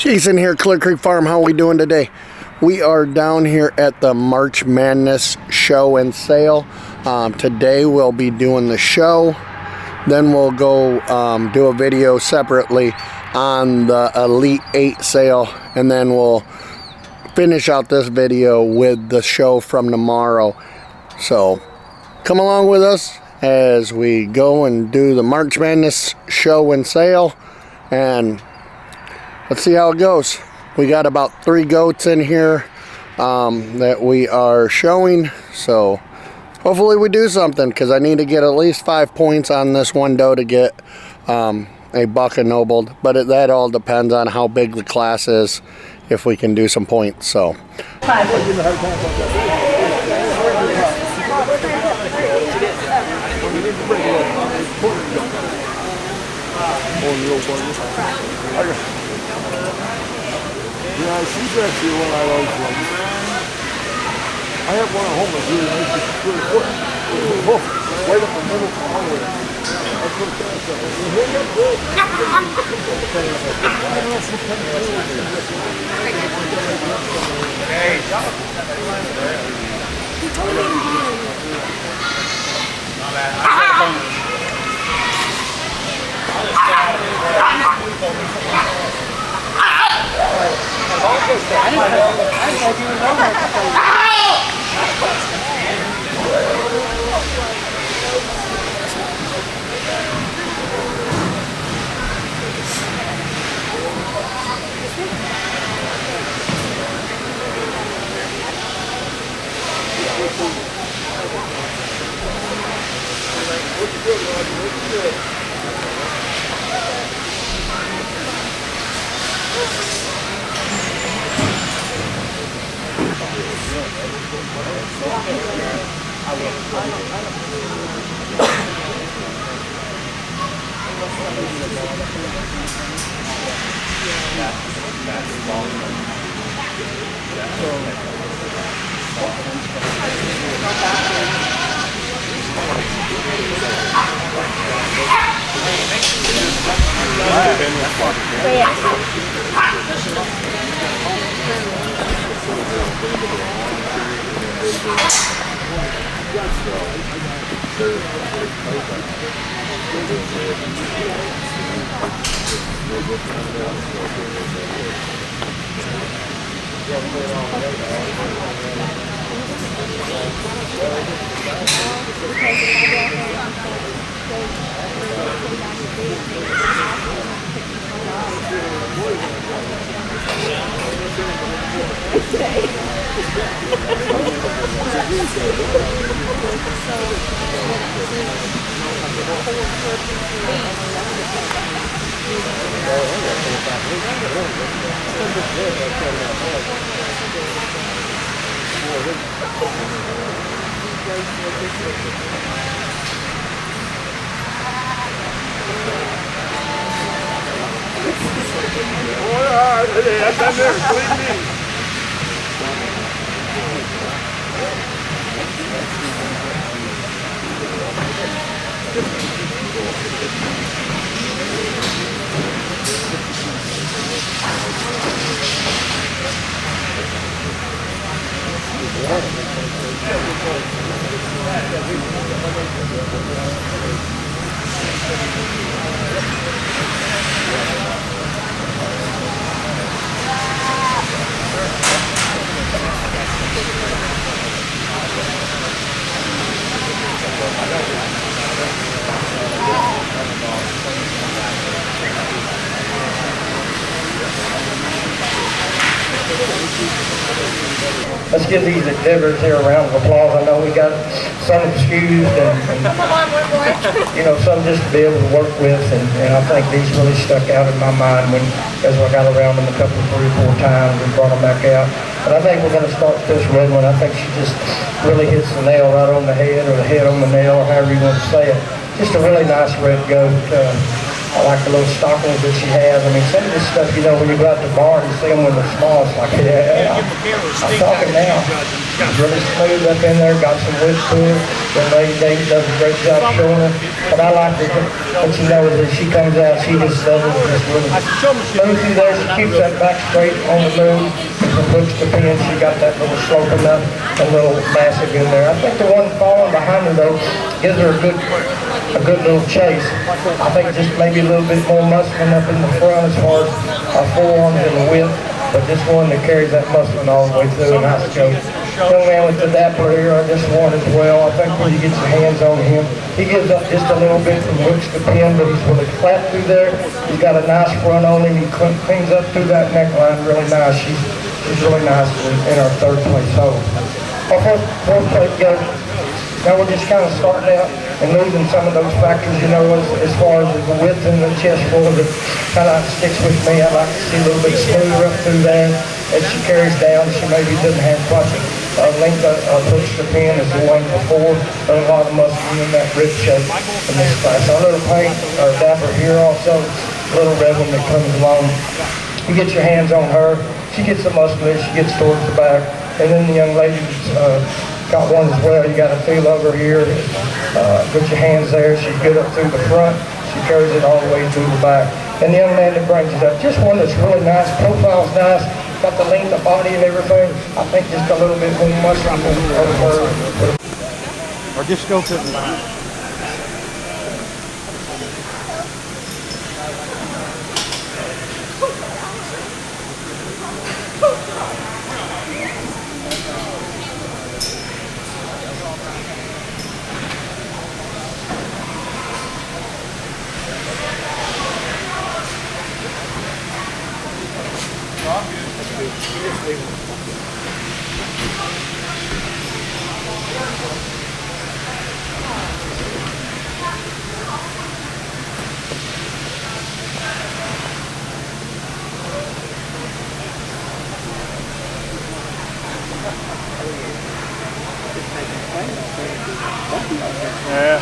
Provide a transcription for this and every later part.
Jason here, Clear Creek Farm. How are we doing today? We are down here at the March Madness show and sale. Today we'll be doing the show. Then we'll go do a video separately on the Elite 8 sale. And then we'll finish out this video with the show from tomorrow. So come along with us as we go and do the March Madness show and sale. And let's see how it goes. We got about 3 goats in here that we are showing. So hopefully we do something, because I need to get at least 5 points on this one doe to get a buck ennobled. But that all depends on how big the class is, if we can do some points. So. Yeah, she's actually one I always liked. I have one at home that's really nice. It's really foot. With a hoof right up the middle of the highway. That's what that's up. I've done this, believe me. Let's give these exhibitors here a round of applause. I know we got some excused and you know, some just to be able to work with, and I think these really stuck out in my mind as I got around them a couple, 3 or 4 times and brought them back out. But I think we're going to start with this red one. I think she just really hits the nail right on the head, or the head on the nail, or however you want to say it. Just a really nice red goat. I like the little stockings that she has. I mean, some of this stuff, you know, when you go out to the bar and you see them when they're small, it's like, yeah, I'm talking now. It's really smooth up in there, got some width to it. The lady David does a great job showing it. But I like to let you know that she comes out, she just does it just really smooth through there. She keeps that back straight on the move. From hooks to pins, she got that little sloping up, a little massive in there. I think the one falling behind her though gives her a good little chase. I think just maybe a little bit more muscling up in the front as far as our forearms and the width, but this one that carries that muscling all the way through, and I go. Young man with the Dappler here on this one as well. I think when you get your hands on him, he gives up just a little bit from hooks to pin, but he's really flat through there. He's got a nice front on him. He cleans up through that neckline really nice. She's really nice in our third place hold. Our fourth place goes. Now we're just kind of starting out and losing some of those factors, you know, as far as the width and the chest fold that kind of sticks with me. I like to see a little bit smoother up through there. As she carries down, she maybe doesn't have quite the length of hooks to pin as the one before. There's a lot of muscle in that rib shape in this class. Our little paint, our Dapper here also, a little rhythm that comes along. You get your hands on her, she gets the muscle in, she gets towards the back. And then the young lady's got one as well. You got to feel over here. Put your hands there. She's good up through the front. She carries it all the way through the back. And the young man that brings it up, just one that's really nice. Profile's nice. Got the length of body and everything. I think just a little bit more muscle over her. Or just go to the line. Yeah.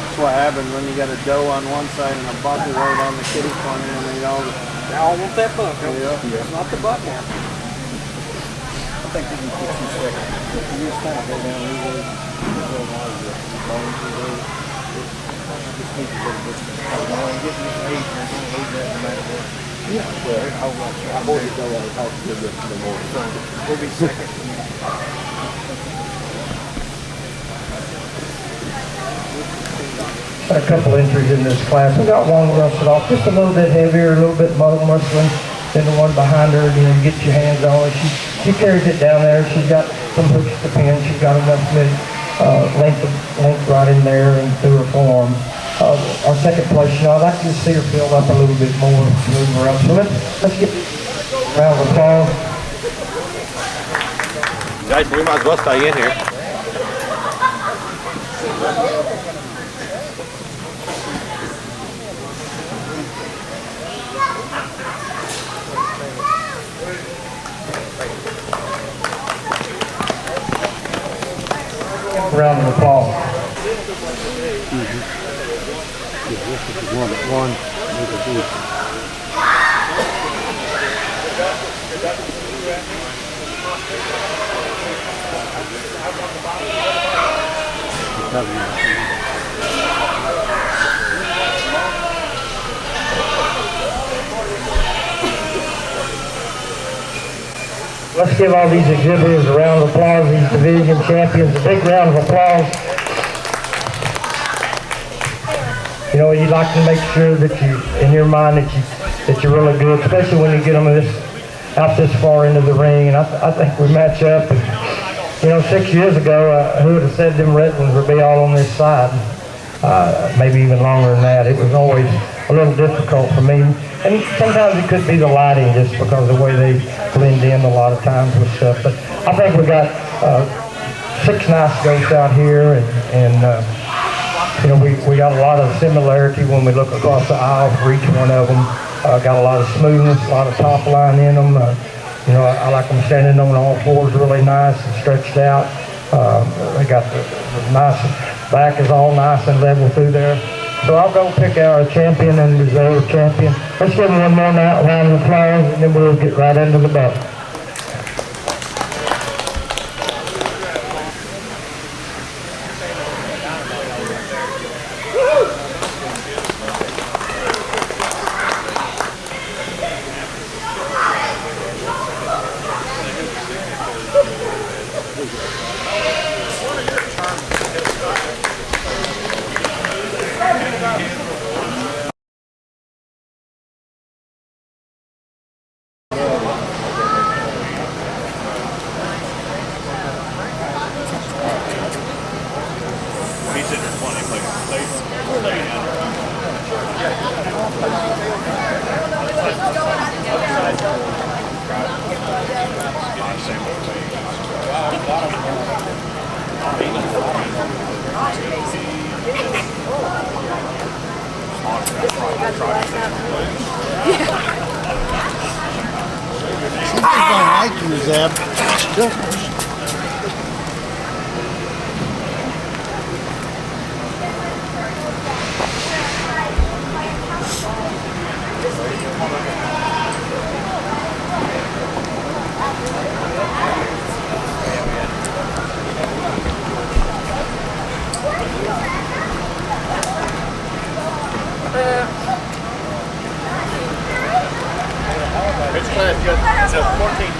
That's what happens when you got a doe on one side and a buck right on the kitty corner, and they all. They all want that buck. Yeah. It's not the buck now. I think they can keep some seconds. You just kind of go down these ways. Go along with the bones of those. Just need a little bit. I'm getting this age, and I'm going to leave that no matter what. Yeah. Well, I've already done what I talked to the rest of the morning. So we'll be second. A couple entries in this class. We got one rusted off, just a little bit heavier, a little bit more muscling than the one behind her. You know, you get your hands on it. She carries it down there. She's got some hooks to pin. She's got enough length right in there and through her forearm. Our second place, you know, I'd like to see her build up a little bit more, move her up. So let's get a round of applause. Guys, we might as well stay in here. Round of applause. Let's give all these exhibitors a round of applause, these division champions, a big round of applause. You know, you'd like to make sure that you, in your mind, that you're really good, especially when you get them out this far into the ring. And I think we match up. And, you know, 6 years ago, who would have said them red ones would be all on this side? Maybe even longer than that. It was always a little difficult for me. And sometimes it could be the lighting, just because of the way they blend in a lot of times with stuff. But I think we got 6 nice goats out here, and you know, we got a lot of similarity when we look across the aisle for each one of them. Got a lot of smoothness, a lot of top line in them. You know, I like them standing on all fours really nice and stretched out. They got the nice, back is all nice and level through there. So I'll go pick our champion and reserve champion. Let's give them one more round of applause and then we'll get right into the buck. I like you, Zeb. It's a 14.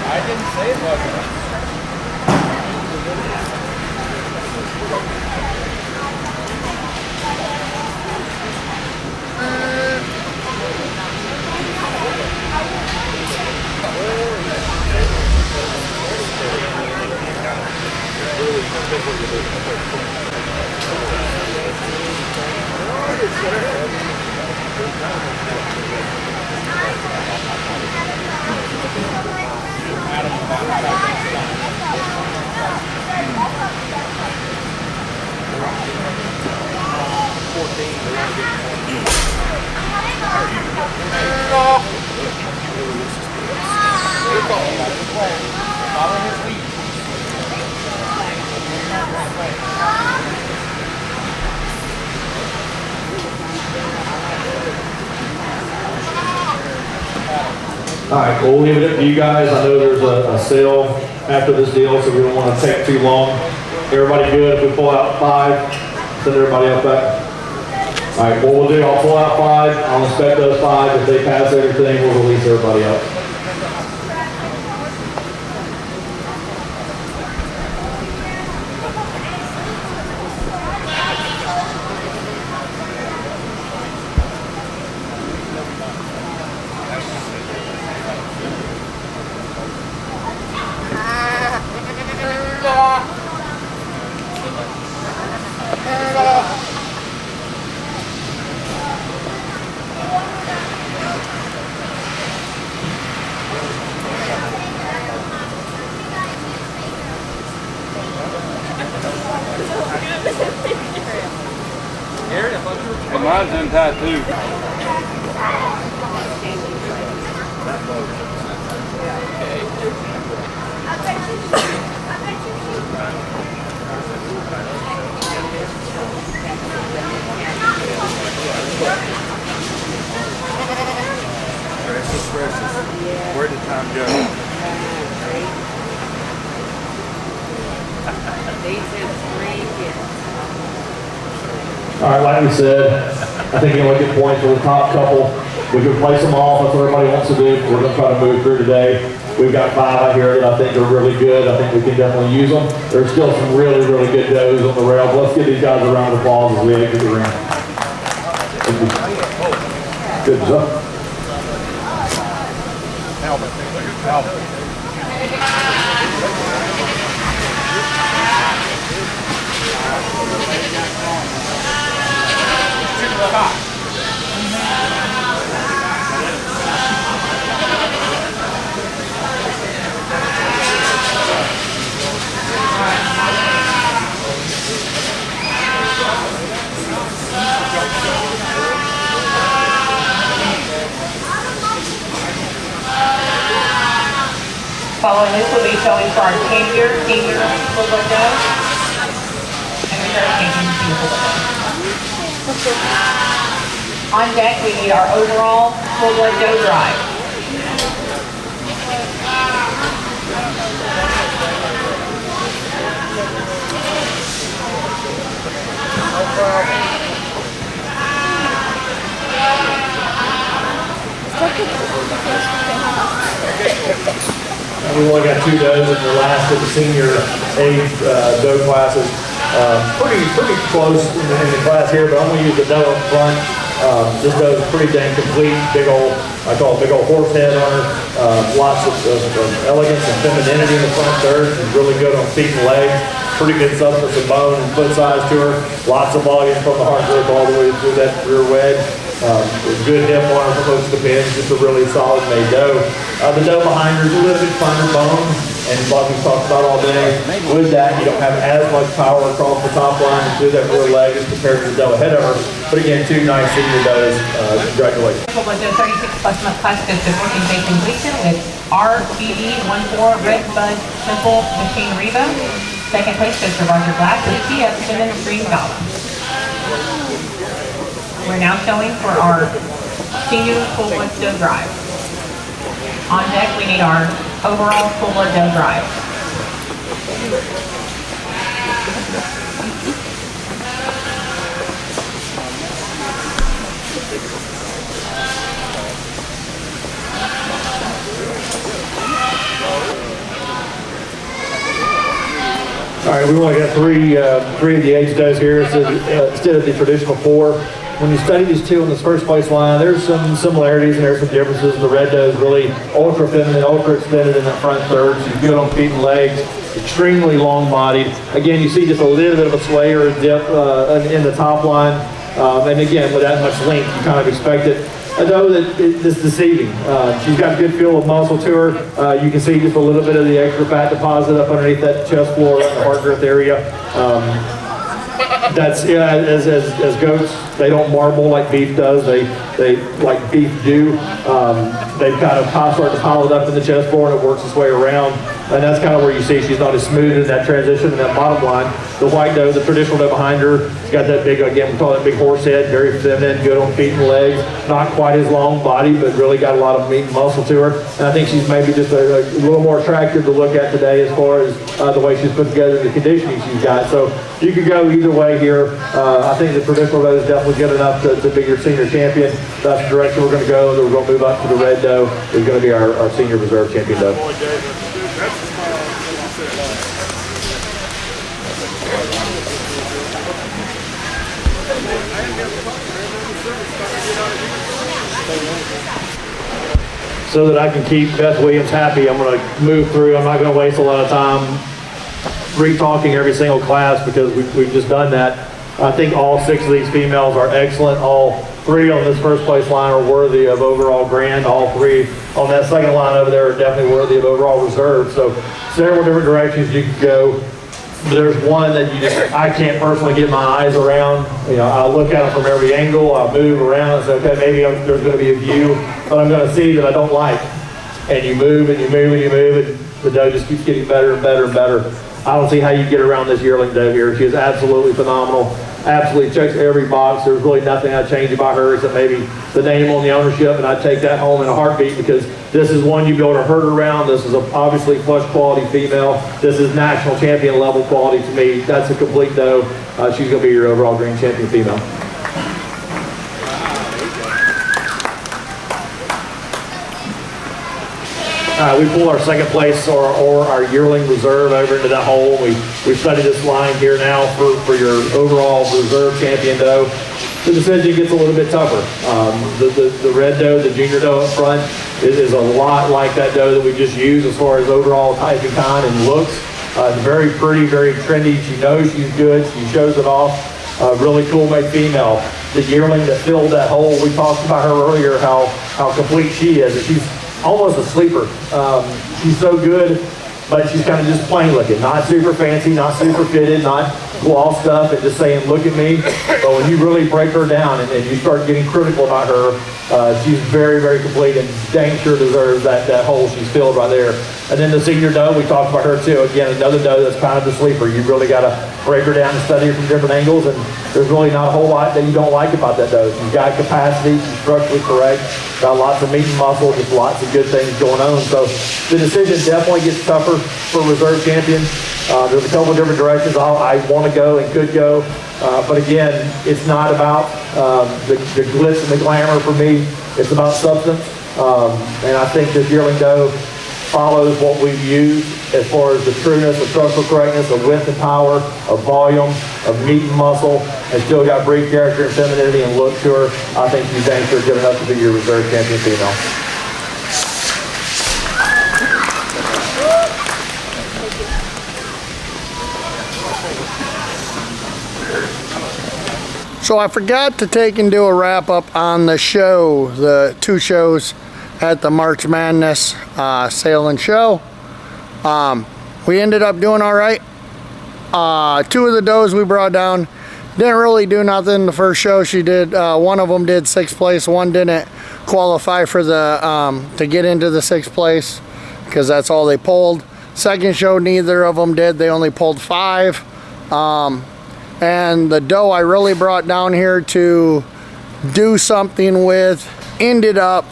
I didn't say it wasn't. All right, well, we'll leave it up to you guys. I know there's a sale after this deal, so we don't want to take too long. Everybody good? If we pull out 5, send everybody up back. All right, what we'll do, I'll pull out 5. I'll inspect those 5. If they pass everything, we'll release everybody else. And mine's untied too. Precious, precious. Where did time go? All right, like we said, I think you're going to get points for the top couple. We can place them off. That's what everybody wants to do. We're going to try to move through today. We've got 5 out here that I think are really good. I think we can definitely use them. There's still some really, really good does on the rail. But let's give these guys a round of applause as we exit the ring. Good job. Following this will be showing for our senior full-blood doe. And reserve champion senior full-blood doe. On deck, we need our overall full-blood doe drive. We only got 2 does in the last of the senior age doe classes. Pretty close in the class here, but I'm going to use the doe up front. This doe is pretty dang complete. Big old, I call it big old horse head on her. Lots of elegance and femininity in the front third. She's really good on feet and legs. Pretty good substance of bone and foot size to her. Lots of volume from the heart grip all the way through that rear wedge. Good hip on her from most of the pins. Just a really solid made doe. The doe behind her is a little bit finer bone. And like we talked about all day, with that you don't have as much power across the top line through that rear leg as compared to the doe ahead of her. But again, 2 nice senior does. Congratulations. Full-blood doe 36 plus month class goes to 14 day completion with RBD14 Red Bud Simple Machine Revo. Second place goes to Roger Glass with TF Simmons Green Gala. We're now showing for our senior full-blood doe drive. On deck, we need our overall full-blood doe drive. All right, we only got three of the age does here so, instead of the traditional 4. When you study these 2 on this first place line, there's some similarities and there's some differences. The red doe is really ultra feminine, ultra extended in that front third. She's good on feet and legs, extremely long bodied. Again, you see just a little bit of a sway or a dip in the top line. And again, with that much length, you kind of expect it. A doe that is deceiving. She's got a good feel of muscle to her. You can see just a little bit of the extra fat deposit up underneath that chest floor, right in the heart girth area. That's as goats, they don't marble like beef does. They like beef do. They've kind of start to pile it up in the chest floor and it works its way around. And that's kind of where you see she's not as smooth in that transition in that bottom line. The white doe, the traditional doe behind her, she's got that big, again, we call it big horse head, very feminine, good on feet and legs. Not quite as long body, but really got a lot of meat and muscle to her. And I think she's maybe just a little more attractive to look at today as far as the way she's put together and the conditioning she's got. So you could go either way here. I think the traditional doe is definitely good enough to be your senior champion. That's the direction we're going to go. Then we're going to move up to the red doe. Is going to be our senior reserve champion doe. So that I can keep Beth Williams happy, I'm going to move through. I'm not going to waste a lot of time re-talking every single class because we've just done that. I think all 6 of these females are excellent. All 3 on this first place line are worthy of overall grand. All 3 on that second line over there are definitely worthy of overall reserve. So several different directions you could go. There's one that I can't personally get my eyes around. You know, I'll look at it from every angle. I'll move around and say, okay, maybe there's going to be a view, but I'm going to see that I don't like. And you move and you move and you move, and the doe just keeps getting better and better and better. I don't see how you get around this yearling doe here. She is absolutely phenomenal. Absolutely checks every box. There's really nothing I'd change about her except maybe the name on the ownership, and I'd take that home in a heartbeat because this is one you'd be able to herd around. This is obviously flush quality female. This is national champion level quality to me. That's a complete doe. She's going to be your overall green champion female. We pull our second place or our yearling reserve over into that hole. We studied this line here now for your overall reserve champion doe. The decision gets a little bit tougher. The red doe, the junior doe up front, is a lot like that doe that we just used as far as overall type and kind and looks. Very pretty, very trendy. She knows she's good. She shows it off. Really cool made female. The yearling that filled that hole, we talked about her earlier, how complete she is. She's almost a sleeper. She's so good, but she's kind of just plain looking. Not super fancy, not super fitted, not gloss stuff and just saying, look at me. But when you really break her down and you start getting critical about her, she's very, very complete and dang sure deserves that hole she's filled right there. And then the senior doe, we talked about her too. Again, another doe that's kind of the sleeper. You really got to break her down and study her from different angles, and there's really not a whole lot that you don't like about that doe. She's got capacity, she's structurally correct, got lots of meat and muscle, just lots of good things going on. So the decision definitely gets tougher for reserve champion. There's a couple of different directions I want to go and could go. But again, it's not about the glitz and the glamour for me. It's about substance. And I think this yearling doe follows what we've used as far as the trueness, the structural correctness, the width and power, of volume, of meat and muscle, and still got breed character and femininity and look to her. I think she's dang sure good enough to be your reserve champion female. So I forgot to take and do a wrap up on the show, the 2 shows at the March Madness sale and show. We ended up doing all right. 2 of the does we brought down didn't really do nothing the first show. She did, one of them did 6th place, one didn't qualify for the to get into the 6th place because that's all they pulled. Second show, neither of them did. They only pulled 5. And the doe I really brought down here to do something with ended up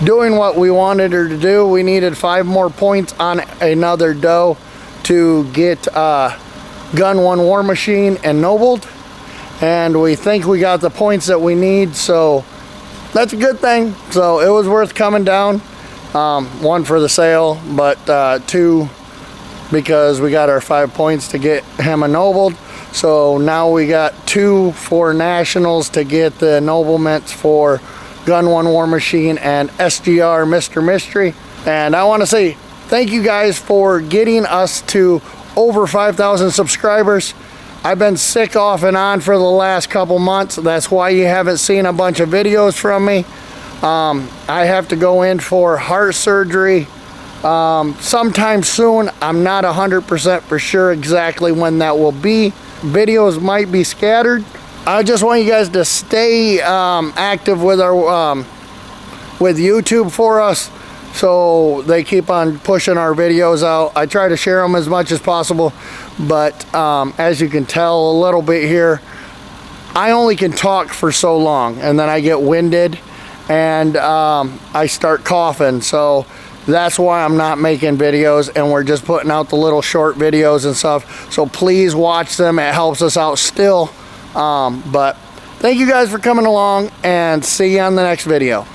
doing what we wanted her to do. We needed 5 more points on another doe to get Gun 1 War Machine and nobled, and we think we got the points that we need, so that's a good thing. So it was worth coming down, 1 for the sale, but 2 because we got our 5 points to get him ennobled. So now we got 2 for nationals to get the ennoblements for Gun 1 War Machine and SGR Mr. Mystery. And I want to say thank you guys for getting us to over 5,000 subscribers. I've been sick off and on for the last couple months. That's why you haven't seen a bunch of videos from me. I have to go in for heart surgery sometime soon. I'm not 100% for sure exactly when that will be. Videos might be scattered. I just want you guys to stay active with our with YouTube for us, so they keep on pushing our videos out. I try to share them as much as possible, but as you can tell a little bit here, I only can talk for so long, and then I get winded and I start coughing. So that's why I'm not making videos, and we're just putting out the little short videos and stuff. So please watch them. It helps us out still. But thank you guys for coming along, and see you on the next video.